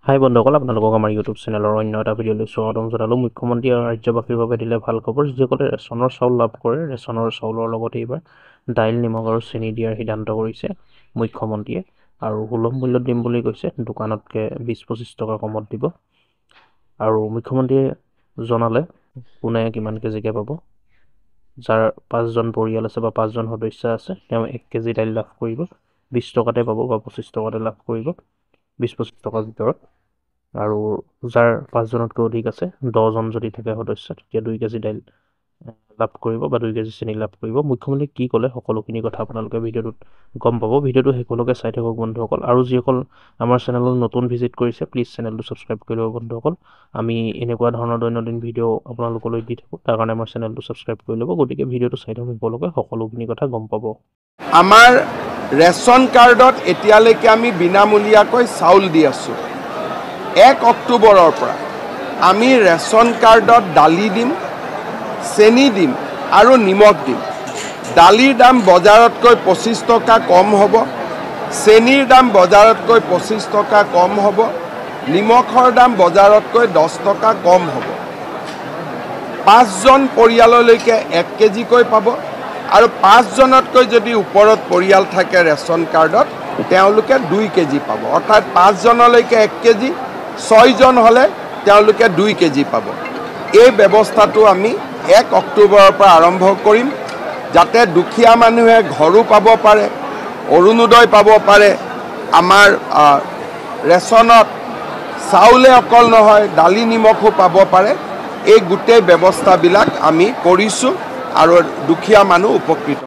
হাই বন্ধুসকল, আপোনালোকক আমাৰ ইউটিউব চেনেলৰ অন্য এটা ভিডিঅ'লৈ স্বাগতম জনালোঁ। মুখ্যমন্ত্ৰী আৰু ৰাজ্যবাসীৰ বাবে দিলে ভাল খবৰ। যিসকলে ৰেচনৰ চাউল লাভ কৰে, ৰেচনৰ চাউলৰ লগতে এইবাৰ দাইল, নিমখ আৰু চেনি দিয়াৰ সিদ্ধান্ত কৰিছে মুখ্যমন্ত্ৰীয়ে। আৰু সুলভ মূল্যত দিম বুলি কৈছে, দোকানতকৈ 20-25 টকা কমত দিব। আৰু মুখ্যমন্ত্ৰীয়ে জনালে কোনে কিমান কেজিকৈ পাব। যাৰ 5জন পৰিয়াল আছে বা 5জন সদস্য আছে, তেওঁ 1 কেজি দাইল লাভ কৰিব, 20 টকাতে পাব বা 25 টকাতে লাভ কৰিব, 20-25 টকাৰ ভিতৰত। আৰু যাৰ 5জনতকৈ অধিক আছে, 10জন যদি থাকে সদস্য, তেতিয়া 2 কেজি দাইল লাভ কৰিব বা 2 কেজি চেনি লাভ কৰিব। মুখ্যমন্ত্ৰী কি ক'লে সকলোখিনি কথা আপোনালোকে ভিডিঅ'টোত গম পাব। ভিডিঅ'টো শেষলৈকে চাই থাকক বন্ধুসকল। আৰু যিসকল আমাৰ চেনেলত নতুন ভিজিট কৰিছে, প্লিজ চেনেলটো ছাবস্ক্ৰাইব কৰি ল'ব বন্ধুসকল। আমি এনেকুৱা ধৰণৰ দৈনন্দিন ভিডিঅ' আপোনালোকলৈ দি থাকোঁ, তাৰ কাৰণে আমাৰ চেনেলটো ছাবস্ক্ৰাইব কৰি ল'ব। গতিকে ভিডিঅ'টো চাই থাকক, শেষলৈকে সকলোখিনি কথা গম পাব। আমাৰ ৰেচন কাৰ্ডত এতিয়ালৈকে আমি বিনামূলীয়াকৈ চাউল দি আছোঁ। 1 অক্টোবৰৰ পৰা আমি ৰেচন কাৰ্ডত দালি দিম, চেনি দিম আৰু নিমখ দিম। দালিৰ দাম বজাৰতকৈ 25 টকা কম হ'ব, চেনিৰ দাম বজাৰতকৈ 25 টকা কম হ'ব, নিমখৰ দাম বজাৰতকৈ 10 টকা কম হ'ব। 5জন পৰিয়াললৈকে 1 কেজিকৈ পাব। আৰু 5জনতকৈ যদি ওপৰত পৰিয়াল থাকে ৰেচন কাৰ্ডত, তেওঁলোকে 2 কেজি পাব। অৰ্থাৎ 5জনলৈকে 1 কেজি, 6জন হ'লে তেওঁলোকে 2 কেজি পাব। এই ব্যৱস্থাটো আমি 1 অক্টোবৰৰ পৰা আৰম্ভ কৰিম, যাতে দুখীয়া মানুহে ঘৰো পাব পাৰে, অৰুণোদয় পাব পাৰে। আমাৰ ৰেচনত চাউলে অকল নহয়, দালি নিমখো পাব পাৰে। এই গোটেই ব্যৱস্থাবিলাক আমি কৰিছোঁ আৰু দুখীয়া মানুহ উপকৃত।